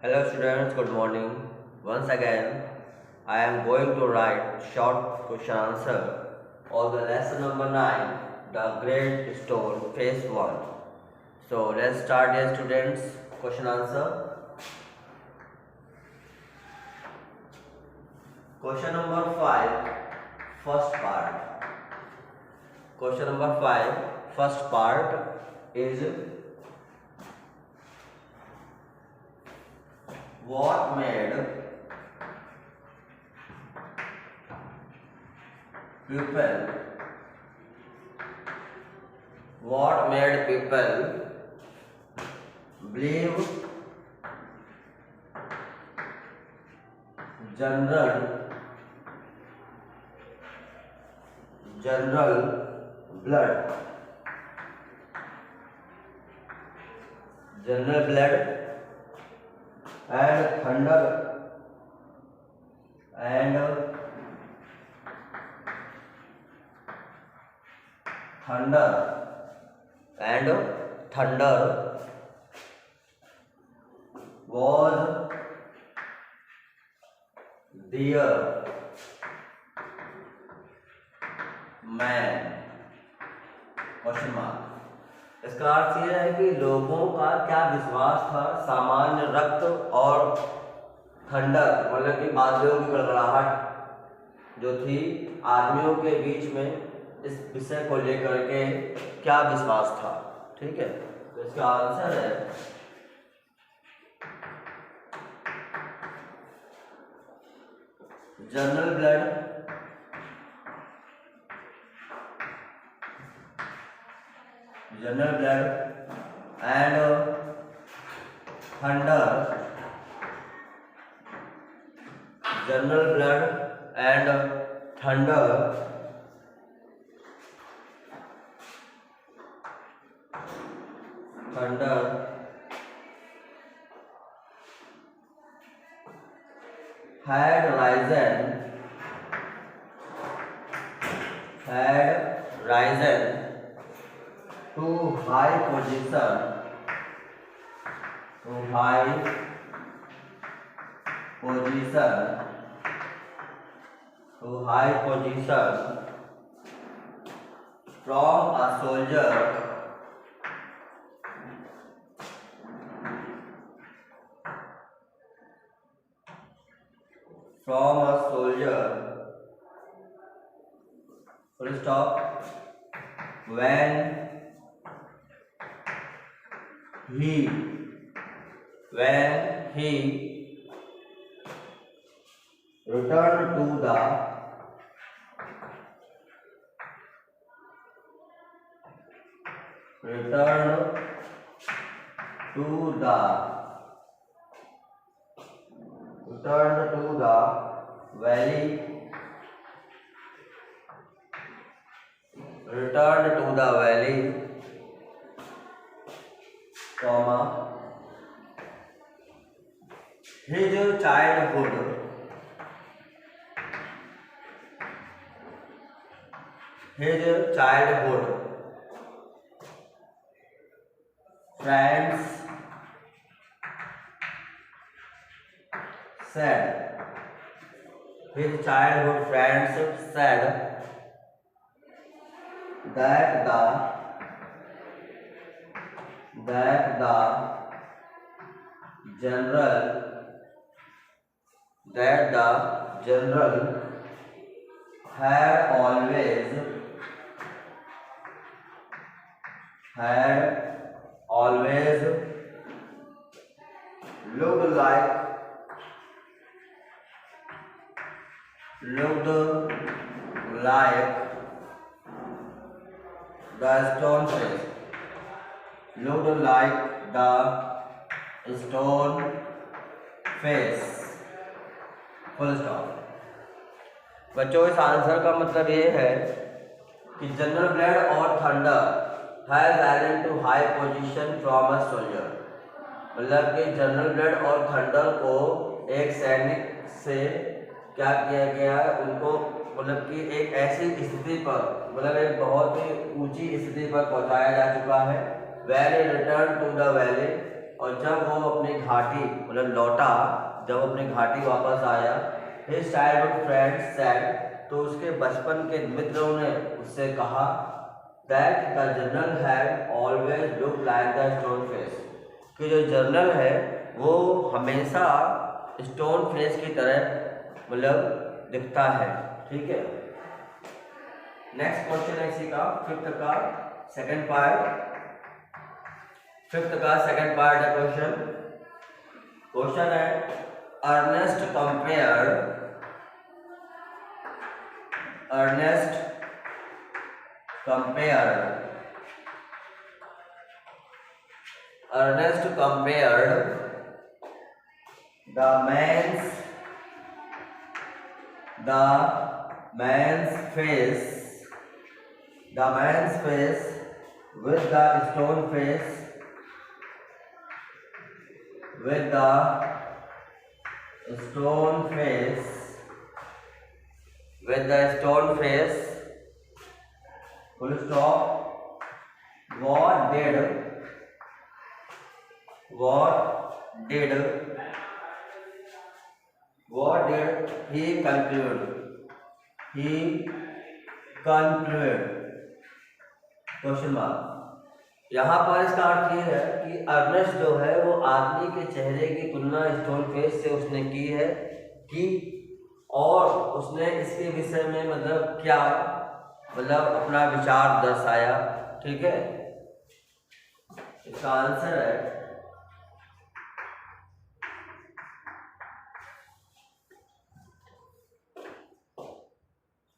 Hello students, good morning. Once again, I am going to write short question answer of the lesson number 9, the Great Stone, phase 1. So let's start here students, question answer. Question number 5, first part. Question number 5, first part is what made people believe general blood and thunder was dear man question mark. इसका अर्थ यह है कि लोगों का क्या विश्वास था सामान्य रक्त और थंडर मतलब कि बादलों की गड़गड़ाहट जो थी आदमियों के बीच में इस विषय को लेकर के क्या विश्वास था। ठीक है, तो इसका आंसर है general blood and thunder general blood and thunder had risen to high position from a soldier full stop when he returned to the valley his childhood friends said that the general had always looked like the stone face full stop. बच्चों इस answer का मतलब ये है कि general blood और thunder has risen to high position from a soldier, मतलब कि जनरल ब्लड और थंडर को एक सैनिक से क्या किया गया है, उनको मतलब कि एक ऐसी स्थिति पर मतलब एक बहुत ही ऊंची स्थिति पर पहुंचाया जा चुका है। Valley return to the valley और जब वो अपनी घाटी मतलब लौटा, जब अपनी घाटी वापस आया, his childhood friends said, तो उसके बचपन के मित्रों ने उससे कहा that the general had always looked like the stone face, कि जो जनरल है वो हमेशा स्टोन फेस की तरह मतलब दिखता है। ठीक है, नेक्स्ट क्वेश्चन है इसी का फिफ्थ का सेकंड पार्ट है क्वेश्चन है Ernest compared the man's face with the stone face full stop. What did he conclude? Question mark. यहाँ पर इसका अर्थ ये है कि अर्नेस्ट जो है वो आदमी के चेहरे की तुलना स्टोन फेस से उसने की है और उसने इसके विषय में मतलब क्या मतलब अपना विचार दर्शाया। ठीक है, इसका आंसर है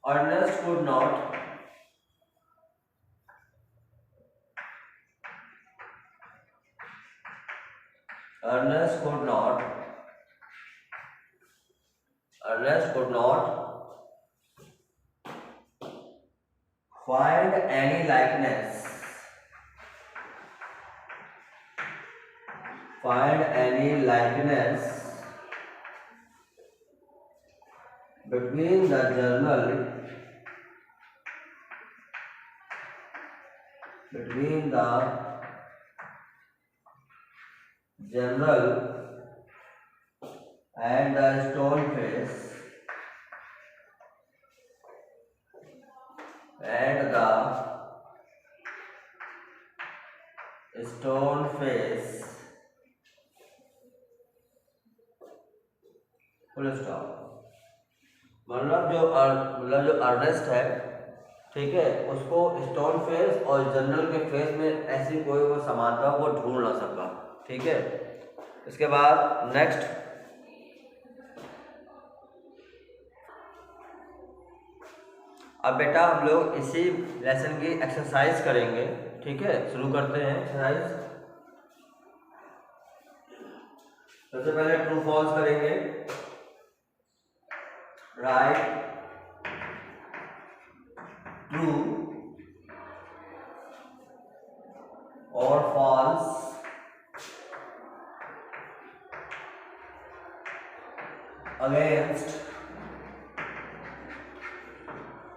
Ernest could not find any likeness between the journal and the stone face full stop. मतलब जो अर्नेस्ट है, ठीक है, उसको स्टोन फेस और जनरल के फेस में ऐसी कोई वो समानता वो ढूंढ ना सका। ठीक है, इसके बाद नेक्स्ट अब बेटा हम लोग इसी लेसन की एक्सरसाइज करेंगे। ठीक है, शुरू करते हैं एक्सरसाइज। सबसे पहले ट्रू फॉल्स करेंगे। राइट ट्रू और फॉल्स अगेंस्ट,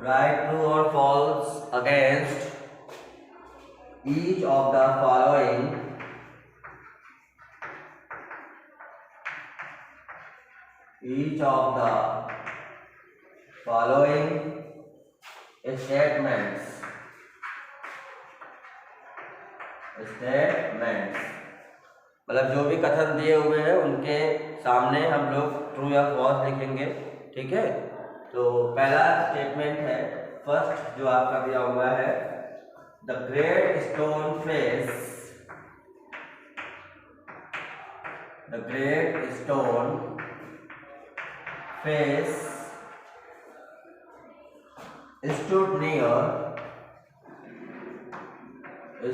राइट ट्रू और false against each of the following statements मतलब जो भी कथन दिए हुए हैं उनके सामने हम लोग ट्रू या फॉल्स लिखेंगे। ठीक है, तो पहला स्टेटमेंट है, फर्स्ट जो आपका दिया हुआ है, the great stone face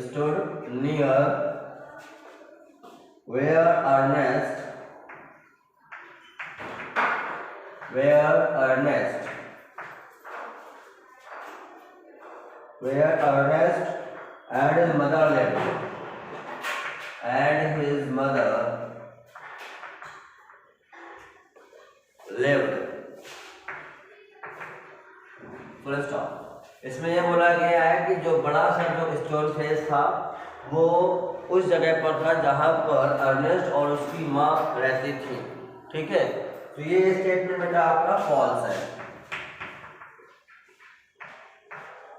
stood near where Ernest and his mother lived। Full stop. इसमें यह बोला गया है कि जो बड़ा सा जो स्टोन फेस था वो उस जगह पर था जहाँ पर अर्नेस्ट और उसकी माँ रहती थी। ठीक है, तो ये स्टेटमेंट बेटा आपका फॉल्स है।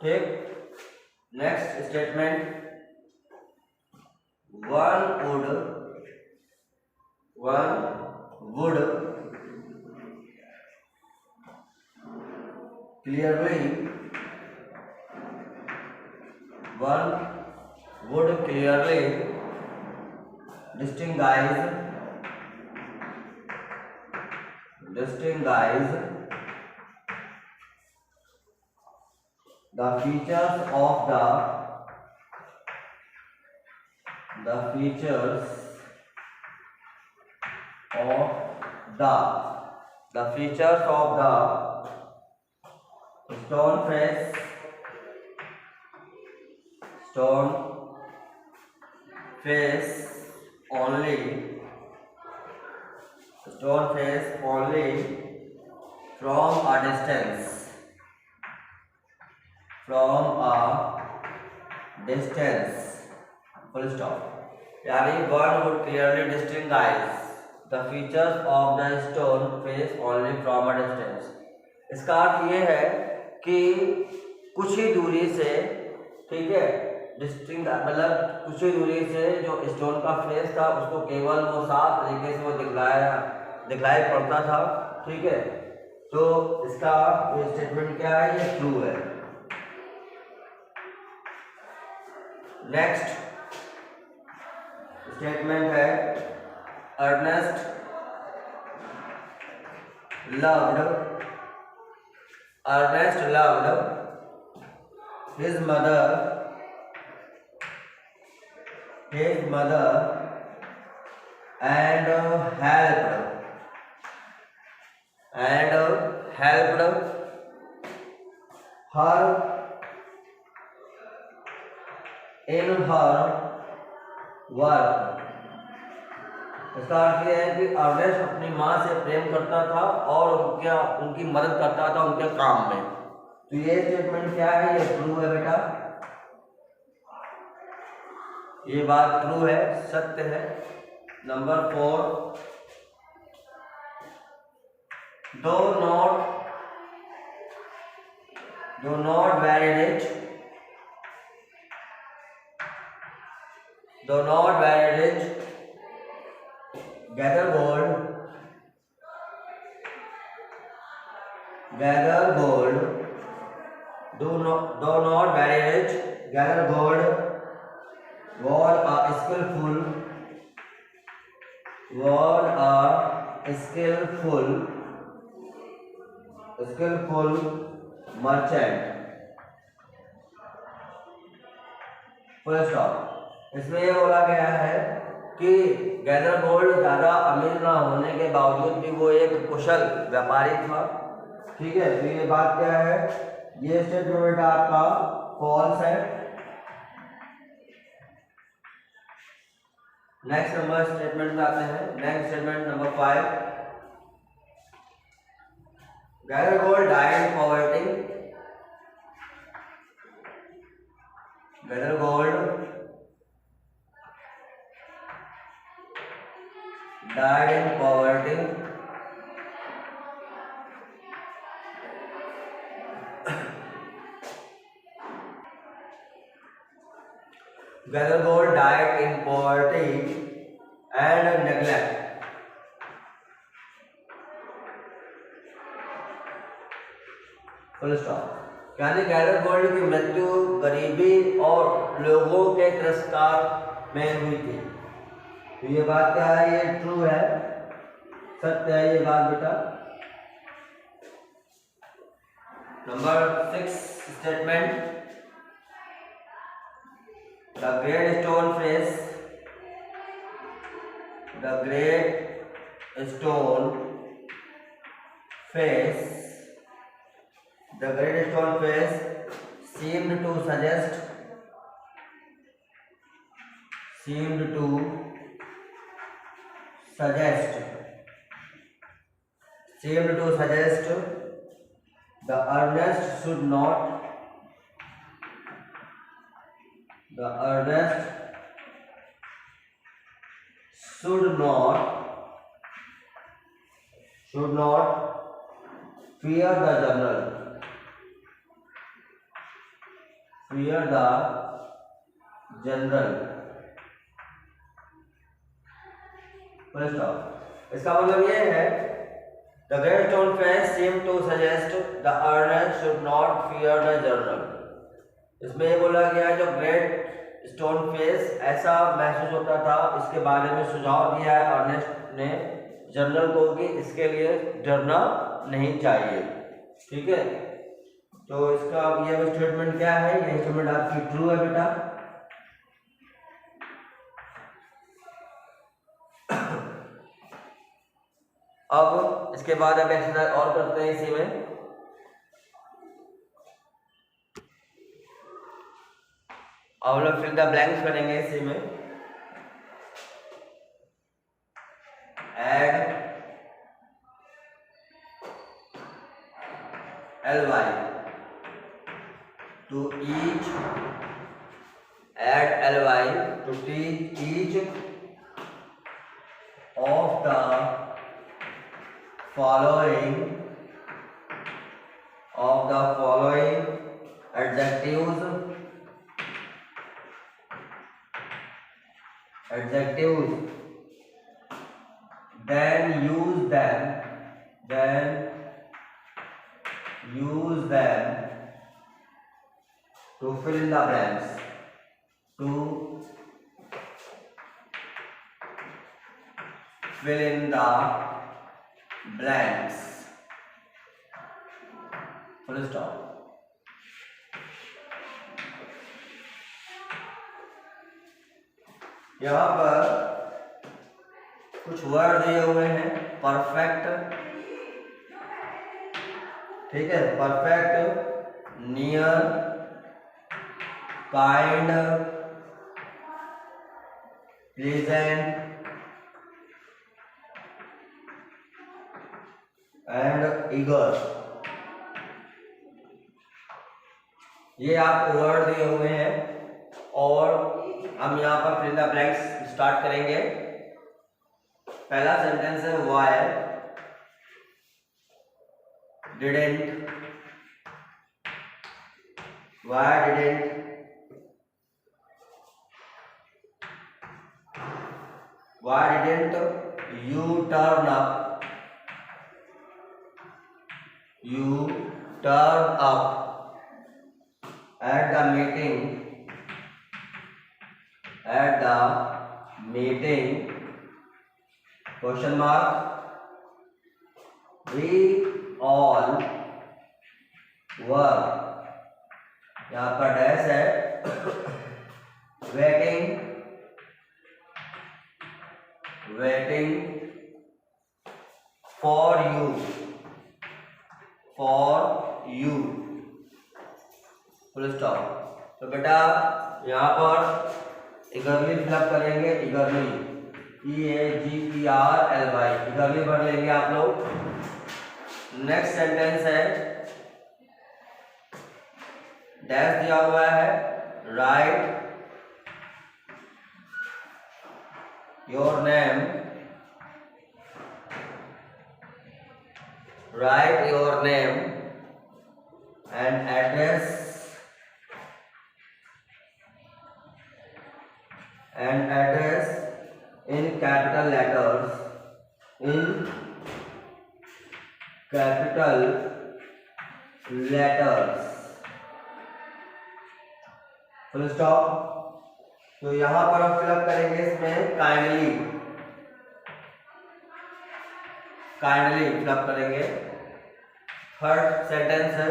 ठीक, next statement, one would clearly one would clearly distinguish the features of the features of the stone face only from a distance, full stop। यानी one would clearly distinguish the features of the stone face only from a distance। इसका अर्थ ये है कि कुछ ही दूरी से, ठीक है, डिस्टिंग मतलब कुछ ही दूरी से जो स्टोन का फेस था उसको केवल वो साफ तरीके से वो दिखलाई पड़ता था। ठीक है, तो इसका ये स्टेटमेंट क्या है, ये ट्रू है। नेक्स्ट स्टेटमेंट है, Ernest loved his mother and helped her in her work। इसका अर्थ यह है कि अर्नेस्ट अपनी माँ से प्रेम करता था और उनकी मदद करता था उनके काम में। तो ये स्टेटमेंट क्या है, ये ट्रू है बेटा, ये बात ट्रू है, सत्य है। नंबर 4, दो not very rich gather gold do not very rich gather gold were a skillful merchant। Full stop. इसमें यह बोला गया है कि गैदर गोल्ड ज़्यादा अमीर ना होने के बावजूद भी वो एक कुशल व्यापारी था। ठीक है, तो ये बात क्या है, ये स्टेटमेंट आपका फॉल्स है। नेक्स्ट नंबर स्टेटमेंट में आते हैं। Next statement number 5, gather gold died in poverty. Gather gold died in poverty Gather gold died in poverty and neglect। Full stop. यानी गैदर गोल्ड की मृत्यु गरीबी और लोगों के तिरस्कार में हुई थी। तो ये बात क्या है, ये ट्रू है, सत्य है ये बात बेटा। Number 6 statement, the great stone face seemed to suggest the earnest should not should not fear the general, full stop. इसका मतलब ये है the great stone face seem to suggest the earner should not fear the general. इसमें ये बोला गया है जो ग्रेट स्टोन फेस ऐसा महसूस होता था, इसके बारे में सुझाव दिया है अर्नेस्ट ने जनरल को कि इसके लिए डरना नहीं चाहिए। ठीक है, तो इसका ये स्टेटमेंट क्या है, ये स्टेटमेंट आपकी ट्रू है बेटा। अब इसके बाद अब एक्सरसाइज और करते हैं इसी में। अब लोग फिल द ब्लैंक्स करेंगे इसी में। Add ly to each, add ly to each of the following adjectives then use them to fill in the blanks, full stop। यहाँ पर कुछ वर्ड दिए हुए हैं परफेक्ट, ठीक है, perfect, near, kind, pleasant and eager. ये आपको वर्ड दिए हुए हैं और हम यहाँ पर फिल द ब्लैंक्स स्टार्ट करेंगे। पहला सेंटेंस है Y didn't you turn up at the meeting question mark, we all were, यहाँ पर डैश है, waiting for you full stop. तो बेटा यहाँ पर इगरली फिलअप करेंगे, इगरली EAGERLY, इगरली भर लेंगे आप लोग। नेक्स्ट सेंटेंस है डैश दिया हुआ है, right your name, and address in capital letters, full stop. तो यहां पर हम फिलअप करेंगे इसमें काइंडली फिलअप करेंगे। थर्ड सेंटेंस है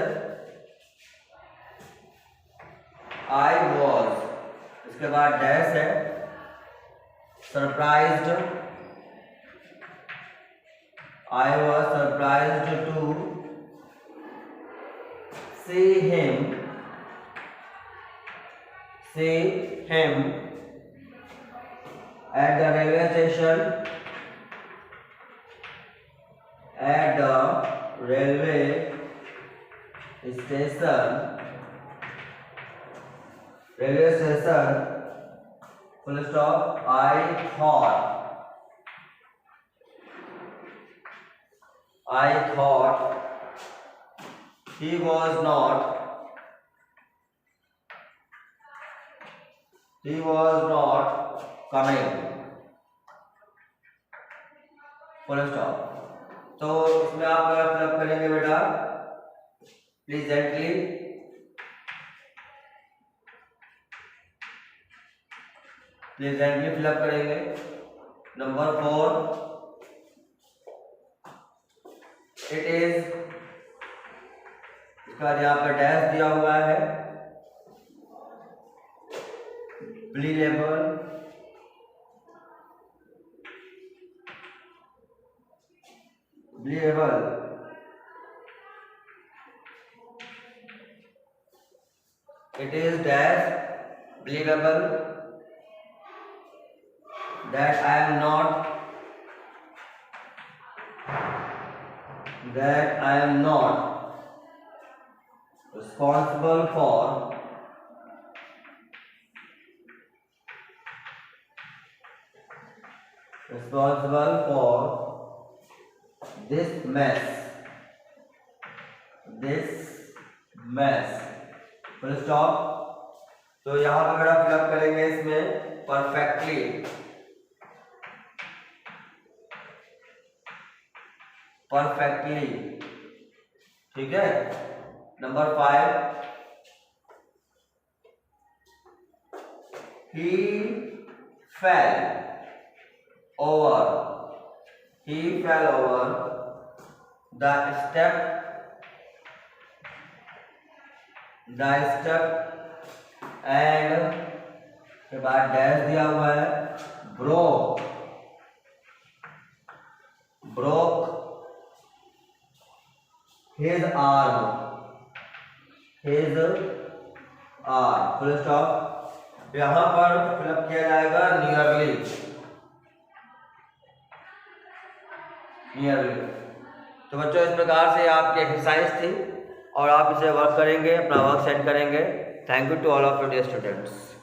आई वॉज, इसके बाद डैश है, surprised, I was surprised to see him at the railway station, full stop। I thought I thought he was not coming. Full stop. तो इसमें आप फिलअप करेंगे बेटा प्लीजेंटली, फिलअप करेंगे। नंबर 4, इट इज, इसका यहाँ पे डैश दिया हुआ है, believable, it is dash believable that I am not responsible for this mess। Full stop. तो यहाँ पे बेटा फिलअप करेंगे इसमें परफेक्टली, ठीक है। Number 5, he fell over the step and के बाद डैश दिया हुआ है, broke his arm, full stop. यहाँ पर फिलअप किया जाएगा नियरली। तो बच्चों इस प्रकार से आपकी एक्सरसाइज थी और आप इसे वर्क करेंगे, अपना वर्क सेंड करेंगे। Thank you to all of you dear students.